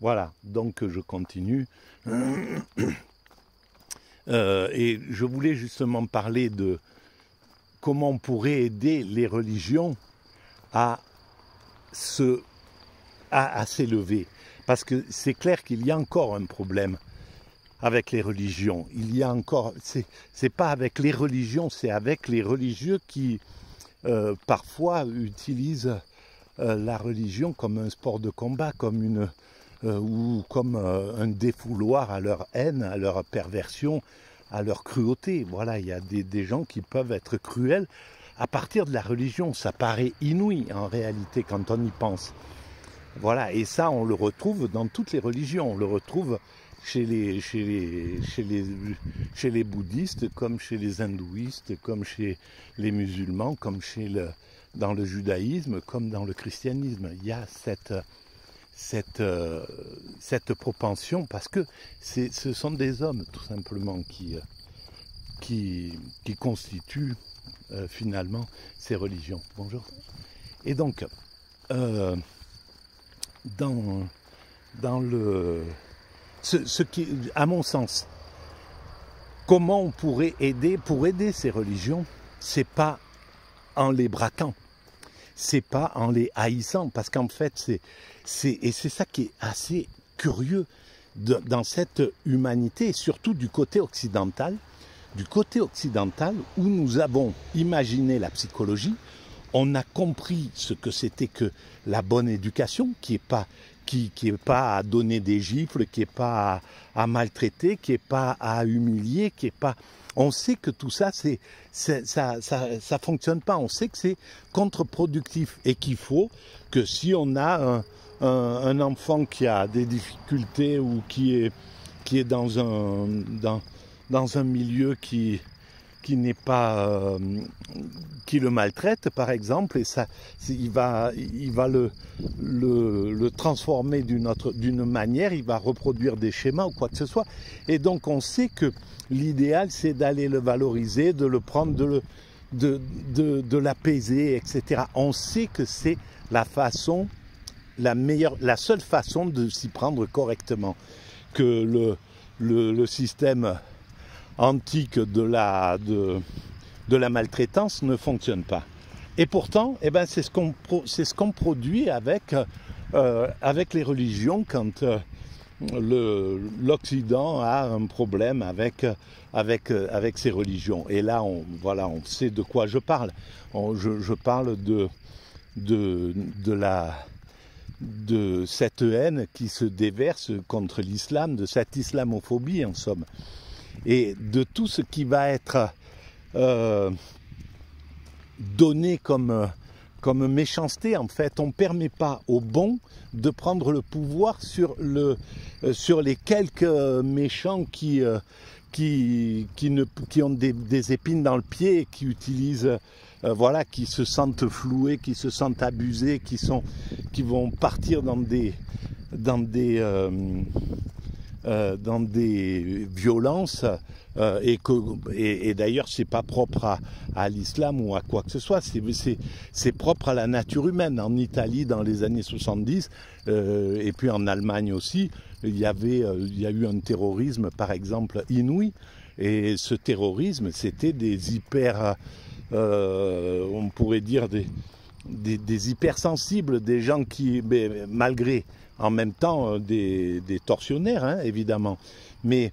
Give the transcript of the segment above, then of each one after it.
Voilà, donc je continue. Et je voulais justement parler de comment on pourrait aider les religions à s'élever. Parce que c'est clair qu'il y a encore un problème avec les religions. Il y a encore, c'est pas avec les religions, c'est avec les religieux qui parfois utilisent la religion comme un sport de combat, comme ou comme un défouloir à leur haine, à leur perversion, à leur cruauté. Voilà, il y a des gens qui peuvent être cruels à partir de la religion. Ça paraît inouï en réalité quand on y pense. Voilà, et ça on le retrouve dans toutes les religions. On le retrouve chez les bouddhistes, comme chez les hindouistes, comme chez les musulmans, comme dans le judaïsme, comme dans le christianisme. Il y a cette propension, parce que ce sont des hommes tout simplement qui constituent finalement ces religions. Bonjour. Et donc, dans le... Ce qui, à mon sens, comment on pourrait aider ces religions, c'est pas en les braquant, c'est pas en les haïssant, parce qu'en fait, c'est ça qui est assez curieux dans cette humanité, et surtout du côté occidental où nous avons imaginé la psychologie. On a compris ce que c'était que la bonne éducation, qui est pas à donner des gifles, qui est pas à maltraiter, qui est pas à humilier, qui est pas... On sait que tout ça, ça fonctionne pas. On sait que c'est contre-productif et qu'il faut que si on a un enfant qui a des difficultés ou qui est dans un milieu qui n'est pas qui le maltraite par exemple, et ça il va le transformer d'une manière, il va reproduire des schémas ou quoi que ce soit, et donc on sait que l'idéal c'est d'aller le valoriser, de le prendre, de l'apaiser, etc. On sait que c'est la seule façon de s'y prendre correctement, que le système antique de la maltraitance ne fonctionne pas. Et pourtant, eh ben, c'est ce qu'on produit avec les religions quand l'Occident a un problème avec ces religions. Et là, on sait de quoi je parle. Je parle de cette haine qui se déverse contre l'islam, de cette islamophobie en somme. Et de tout ce qui va être donné comme méchanceté, en fait, on ne permet pas aux bons de prendre le pouvoir sur les quelques méchants qui ont des épines dans le pied et qui utilisent, qui se sentent floués, qui se sentent abusés, qui vont partir dans des violences et d'ailleurs c'est pas propre à l'islam ou à quoi que ce soit, c'est propre à la nature humaine. En Italie dans les années 70 et puis en Allemagne aussi, il y a eu un terrorisme par exemple inouï, et ce terrorisme c'était on pourrait dire des hypersensibles, des gens qui, malgré en même temps des tortionnaires, hein, évidemment, mais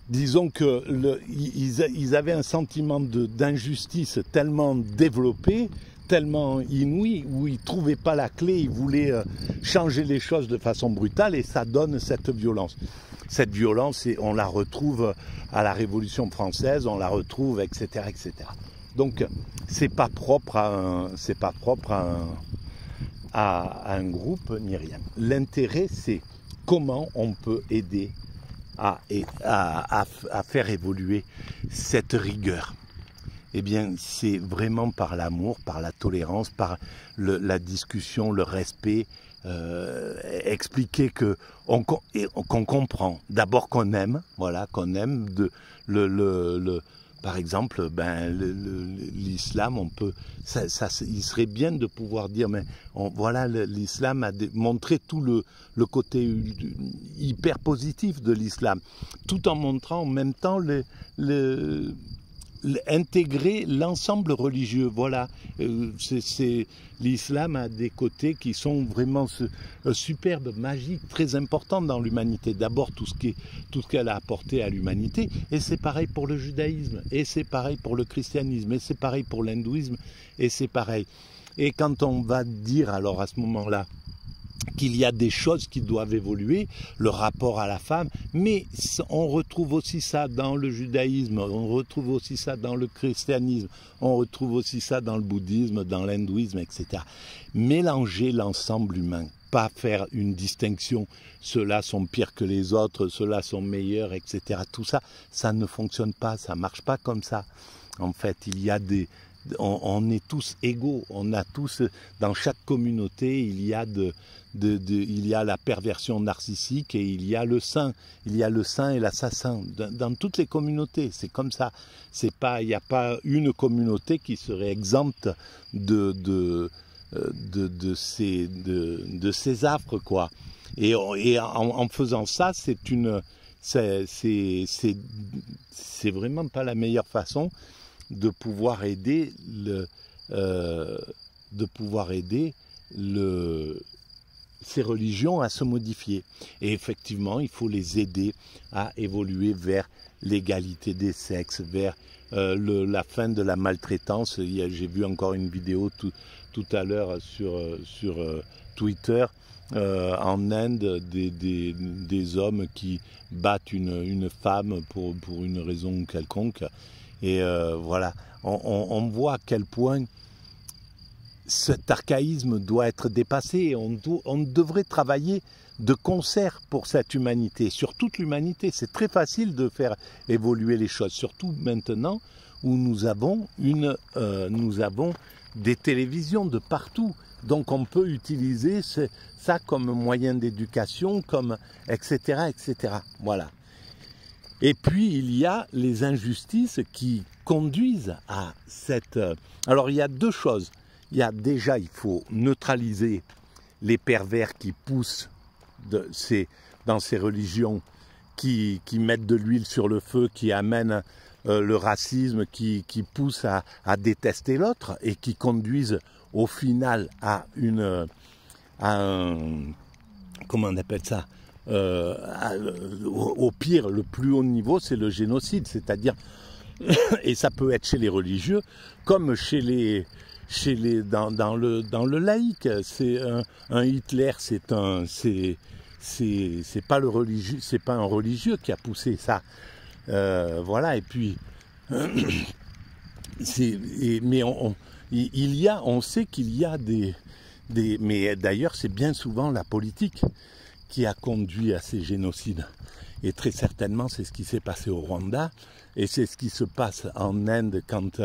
disons qu'ils avaient un sentiment d'injustice tellement développé, tellement inouï, où ils ne trouvaient pas la clé, ils voulaient changer les choses de façon brutale, et ça donne cette violence. Cette violence, on la retrouve à la Révolution française, on la retrouve, etc., etc. Donc, c'est pas propre à un groupe ni rien. L'intérêt, c'est comment on peut aider à faire évoluer cette rigueur. Eh bien, c'est vraiment par l'amour, par la tolérance, par la discussion, le respect, expliquer qu'on comprend. D'abord qu'on aime, voilà, qu'on aime Par exemple, ben, l'islam, on peut, il serait bien de pouvoir dire, mais voilà, l'islam a montré tout le côté hyper positif de l'islam, tout en montrant en même temps intégrer l'ensemble religieux. Voilà, l'islam a des côtés qui sont vraiment superbes, magiques, très importants dans l'humanité. D'abord tout ce qu'elle a apporté à l'humanité, et c'est pareil pour le judaïsme, et c'est pareil pour le christianisme, et c'est pareil pour l'hindouisme, et c'est pareil. Et quand on va dire alors à ce moment-là qu'il y a des choses qui doivent évoluer, le rapport à la femme, mais on retrouve aussi ça dans le judaïsme, on retrouve aussi ça dans le christianisme, on retrouve aussi ça dans le bouddhisme, dans l'hindouisme, etc. Mélanger l'ensemble humain, pas faire une distinction, ceux-là sont pires que les autres, ceux-là sont meilleurs, etc. Tout ça, ça ne fonctionne pas, ça ne marche pas comme ça. En fait, il y a on est tous égaux, on a tous, dans chaque communauté, il y a la perversion narcissique et il y a le saint et l'assassin, dans toutes les communautés, c'est comme ça. Il n'y a pas une communauté qui serait exempte de ces affres, quoi. Et en faisant ça, c'est vraiment pas la meilleure façon de pouvoir aider ces religions à se modifier. Et effectivement, il faut les aider à évoluer vers l'égalité des sexes, vers la fin de la maltraitance. J'ai vu encore une vidéo tout à l'heure sur Twitter, en Inde, des hommes qui battent une femme pour une raison quelconque. Et voilà, on voit à quel point cet archaïsme doit être dépassé. On devrait travailler de concert pour cette humanité, sur toute l'humanité. C'est très facile de faire évoluer les choses, surtout maintenant où nous avons des télévisions de partout. Donc on peut utiliser ça comme moyen d'éducation, etc., etc. Voilà. Et puis il y a les injustices qui conduisent à cette... Alors il y a deux choses. Il faut neutraliser les pervers qui poussent dans ces religions, qui mettent de l'huile sur le feu, qui amènent le racisme, qui poussent à détester l'autre et qui conduisent au final à comment on appelle ça, au pire, le plus haut niveau, c'est le génocide, c'est-à-dire, et ça peut être chez les religieux, comme dans le laïc. C'est un Hitler, c'est pas le religieux, c'est pas un religieux qui a poussé ça. Voilà, et puis mais on sait qu'il y a mais d'ailleurs c'est bien souvent la politique qui a conduit à ces génocides. Et très certainement, c'est ce qui s'est passé au Rwanda, et c'est ce qui se passe en Inde quand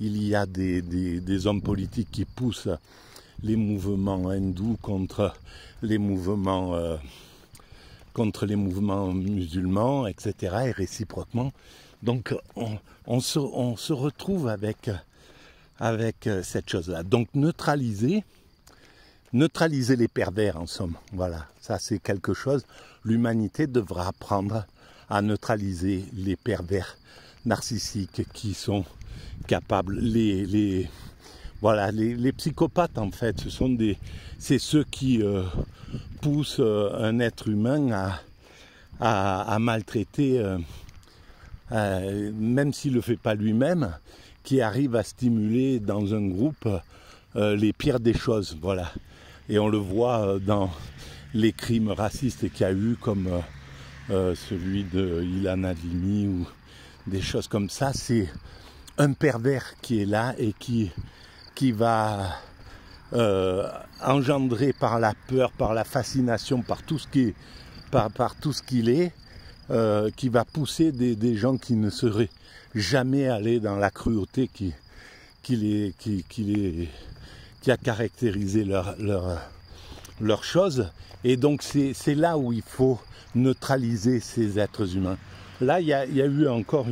il y a des hommes politiques qui poussent les mouvements hindous contre les mouvements musulmans, etc., et réciproquement. Donc, on se retrouve avec cette chose-là. Donc, neutraliser les pervers, en somme. Voilà, ça c'est quelque chose. L'humanité devra apprendre à neutraliser les pervers narcissiques qui sont capables. Les psychopathes, en fait, c'est ceux qui poussent un être humain à maltraiter, même s'il ne le fait pas lui-même, qui arrive à stimuler dans un groupe les pires des choses. Voilà. Et on le voit dans les crimes racistes qu'il y a eu, comme celui de Ilan Halimi ou des choses comme ça. C'est un pervers qui est là et qui va engendrer par la peur, par la fascination, par tout ce qu'il est, qui va pousser des gens qui ne seraient jamais allés dans la cruauté qui a caractérisé leur chose. Et donc c'est là où il faut neutraliser ces êtres humains. Là, il y a eu encore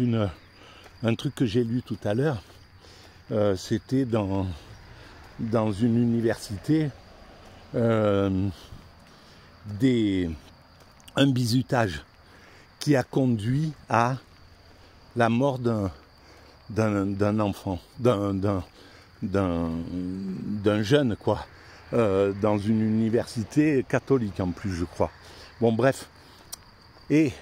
un truc que j'ai lu tout à l'heure, c'était dans une université, un bizutage qui a conduit à la mort d'un enfant, d'un jeune, quoi, dans une université catholique en plus, je crois. Bon, bref. Et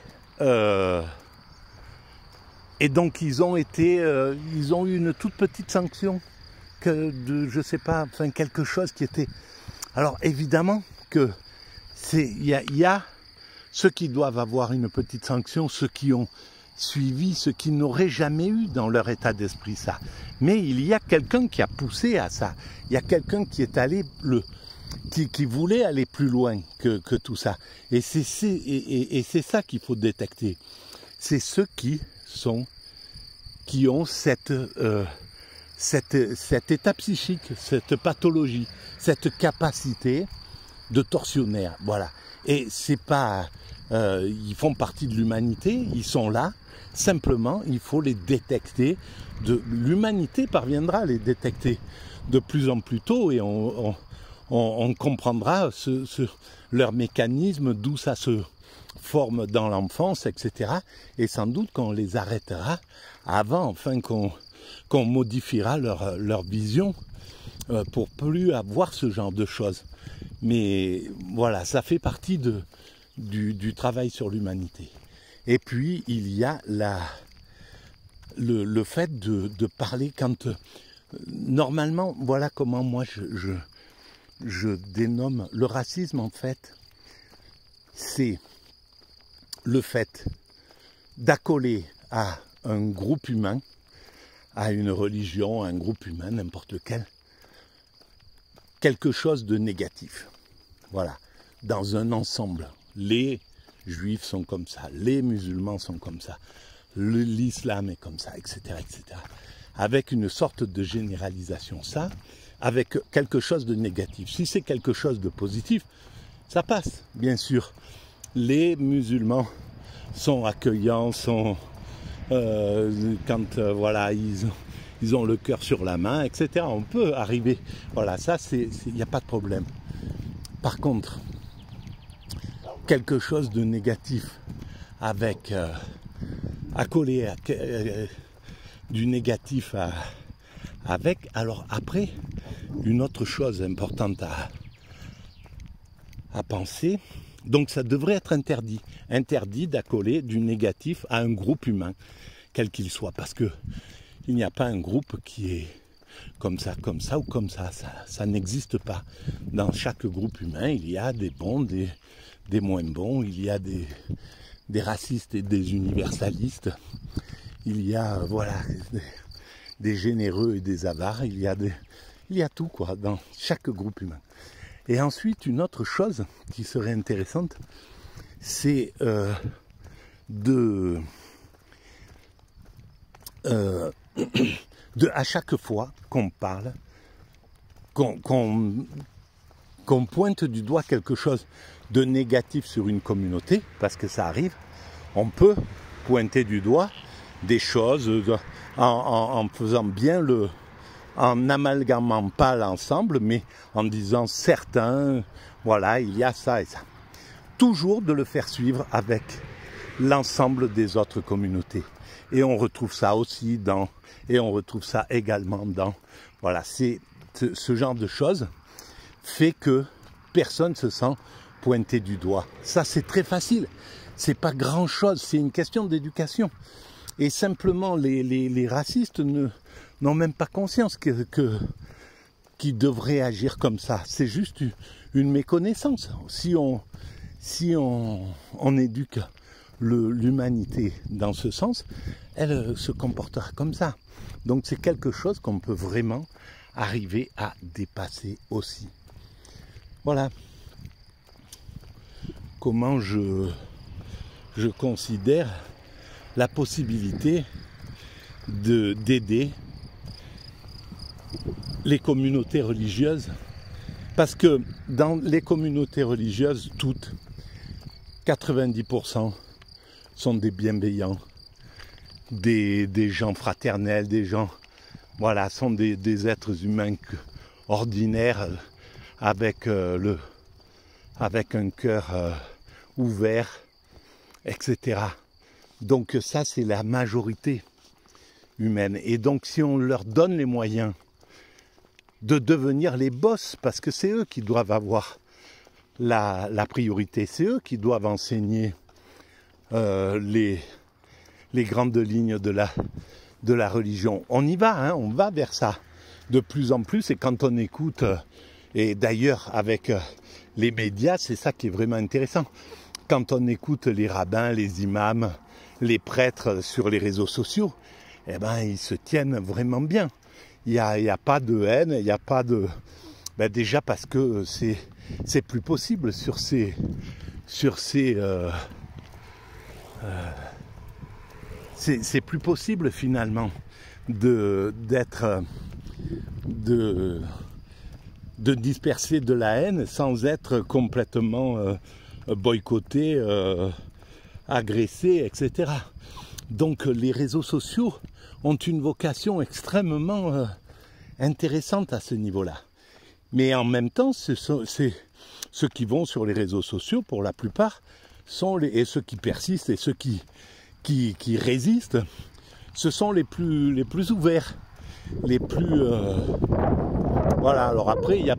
donc ils ont eu une toute petite sanction je sais pas, enfin quelque chose qui était. Alors évidemment que il y a ceux qui doivent avoir une petite sanction, ceux qui ont suivi, ceux qui n'auraient jamais eu dans leur état d'esprit ça. Mais il y a quelqu'un qui a poussé à ça. Il y a quelqu'un qui est allé qui voulait aller plus loin que tout ça. Et c'est ça qu'il faut détecter. C'est ceux qui ont cet état psychique, cette pathologie, cette capacité de tortionnaire. Voilà. Et c'est pas... ils font partie de l'humanité, ils sont là. Simplement, il faut les détecter. L'humanité parviendra à les détecter de plus en plus tôt et on comprendra leur mécanisme, d'où ça se forme dans l'enfance, etc. Et sans doute qu'on les arrêtera avant, enfin qu'on modifiera leur vision pour plus avoir ce genre de choses. Mais voilà, ça fait partie du travail sur l'humanité. Et puis, il y a le fait de parler quand... normalement, voilà comment moi je dénomme le racisme, en fait. C'est le fait d'accoler à un groupe humain, à une religion, à un groupe humain, n'importe lequel, quelque chose de négatif. Voilà, dans un ensemble. Les juifs sont comme ça, les musulmans sont comme ça, l'islam est comme ça, etc., etc. Avec une sorte de généralisation, ça, avec quelque chose de négatif. Si c'est quelque chose de positif, ça passe, bien sûr. Les musulmans sont accueillants, voilà, ils ont le cœur sur la main, etc. On peut arriver, voilà, ça, il n'y a pas de problème. Par contre, quelque chose de négatif avec accolé du négatif avec, alors après, une autre chose importante à penser, donc ça devrait être interdit d'accoler du négatif à un groupe humain, quel qu'il soit, parce que il n'y a pas un groupe qui est comme ça ou comme ça, ça n'existe pas. Dans chaque groupe humain, il y a des bons, des moins bons, il y a des racistes et des universalistes, il y a voilà des généreux et des avares, il y a tout, quoi, dans chaque groupe humain. Et ensuite, une autre chose qui serait intéressante, c'est à chaque fois qu'on parle, qu'on pointe du doigt quelque chose de négatif sur une communauté, parce que ça arrive, on peut pointer du doigt des choses en faisant bien en n'amalgamant pas l'ensemble, mais en disant certains, voilà, il y a ça et ça. Toujours de le faire suivre avec l'ensemble des autres communautés. Et on retrouve ça aussi on retrouve ça également dans, voilà, c'est ce genre de choses fait que personne se sent pointé du doigt. Ça, c'est très facile. C'est pas grand chose, c'est une question d'éducation. Et simplement, les racistes n'ont même pas conscience qu'ils devraient agir comme ça. C'est juste une méconnaissance. Si on éduque l'humanité dans ce sens, elle se comportera comme ça. Donc c'est quelque chose qu'on peut vraiment arriver à dépasser aussi. Voilà comment je considère la possibilité d'aider les communautés religieuses, parce que dans les communautés religieuses, toutes, 90% sont des bienveillants, des gens fraternels, des gens, voilà, sont des êtres humains ordinaires avec un cœur ouvert, etc. Donc ça, c'est la majorité humaine. Et donc si on leur donne les moyens de devenir les boss, parce que c'est eux qui doivent avoir la priorité, c'est eux qui doivent enseigner les grandes lignes de la religion. On y va, hein, on va vers ça de plus en plus, et quand on écoute, et d'ailleurs avec les médias, c'est ça qui est vraiment intéressant, quand on écoute les rabbins, les imams, les prêtres sur les réseaux sociaux, eh ben ils se tiennent vraiment bien. Il y a pas de haine, il n'y a pas de... Ben déjà parce que c'est plus possible sur ces c'est plus possible finalement de disperser de la haine sans être complètement boycotté, agressé, etc. Donc les réseaux sociaux ont une vocation extrêmement intéressante à ce niveau-là. Mais en même temps, ceux qui vont sur les réseaux sociaux, pour la plupart, et ceux qui persistent et ceux qui résistent, ce sont les plus ouverts, les plus... Voilà, alors après, il y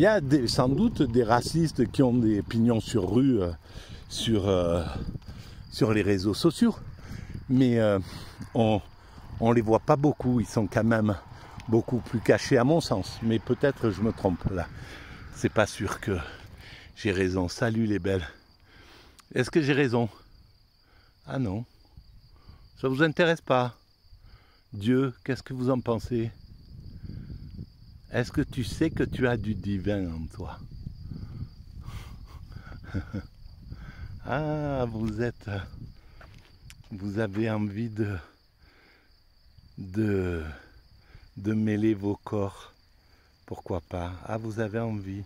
a sans doute des racistes qui ont des pignons sur rue sur les réseaux sociaux, mais on les voit pas beaucoup, ils sont quand même beaucoup plus cachés à mon sens, mais peut-être je me trompe là, c'est pas sûr que j'ai raison. Salut les belles, est-ce que j'ai raison? Ah non, ça vous intéresse pas? Dieu, qu'est-ce que vous en pensez? Est-ce que tu sais que tu as du divin en toi? Ah, vous avez envie de mêler vos corps, pourquoi pas? Ah, vous avez envie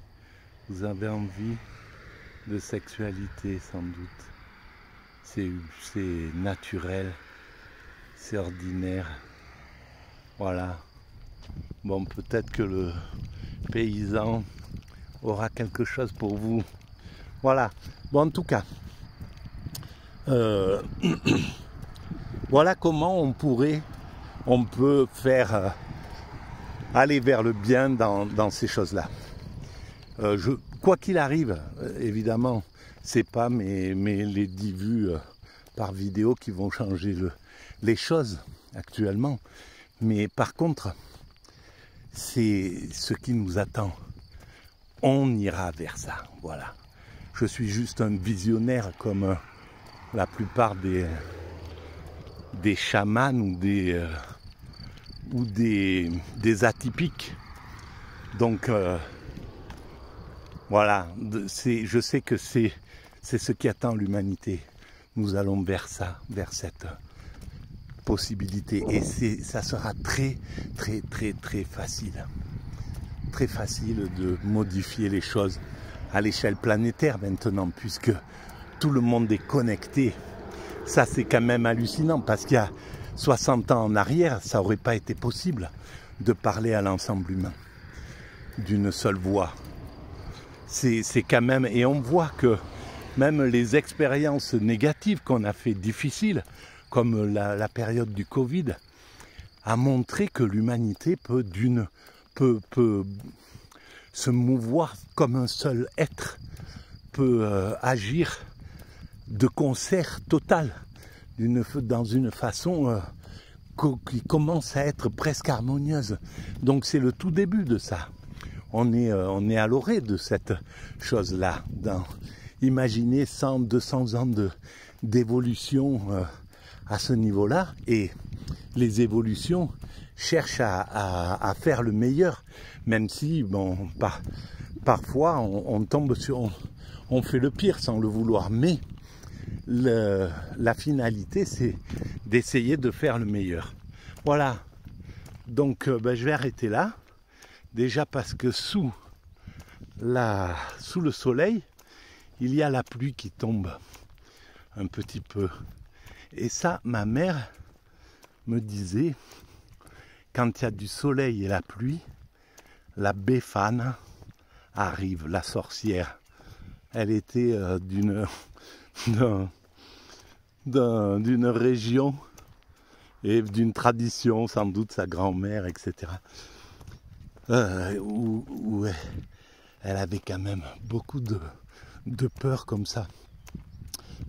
de sexualité sans doute. C'est naturel, c'est ordinaire. Voilà. Bon, peut-être que le paysan aura quelque chose pour vous. Voilà. Bon, en tout cas, voilà comment on peut faire aller vers le bien dans ces choses-là. Quoi qu'il arrive, évidemment, c'est pas les 10 vues par vidéo qui vont changer les choses actuellement. Mais par contre, c'est ce qui nous attend. On ira vers ça, voilà. Je suis juste un visionnaire comme la plupart des chamans ou des atypiques. Donc voilà, je sais que c'est ce qui attend l'humanité. Nous allons vers ça, vers cette possibilité. Et ça sera très, très, très, très facile. Très facile de modifier les choses à l'échelle planétaire maintenant, puisque tout le monde est connecté. Ça, c'est quand même hallucinant, parce qu'il y a 60 ans en arrière, ça n'aurait pas été possible de parler à l'ensemble humain d'une seule voix. C'est quand même... Et on voit que même les expériences négatives qu'on a fait difficiles, comme la période du Covid, a montré que l'humanité peut se mouvoir comme un seul être, peut agir de concert total, dans une façon qui commence à être presque harmonieuse. Donc c'est le tout début de ça. On est à l'orée de cette chose-là. Imaginez 100, 200 ans d'évolution à ce niveau-là, et les évolutions cherchent à faire le meilleur, même si, bon, parfois on tombe on fait le pire sans le vouloir, mais la finalité, c'est d'essayer de faire le meilleur. Voilà, donc je vais arrêter là, déjà parce que sous le soleil, il y a la pluie qui tombe un petit peu. Et ça, ma mère me disait, quand il y a du soleil et la pluie, la Befana arrive, la sorcière. Elle était d'une région et d'une tradition, sans doute sa grand-mère, etc. Où elle avait quand même beaucoup de peur comme ça,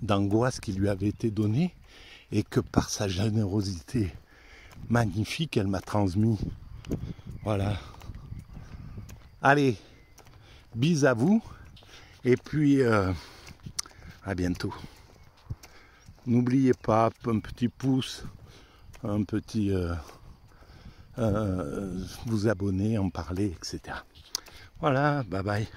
d'angoisse qui lui avait été donnée, et que par sa générosité magnifique, elle m'a transmis. Voilà. Allez, bis à vous, et puis à bientôt. N'oubliez pas, un petit pouce, un petit vous abonner, en parler, etc. Voilà, bye bye.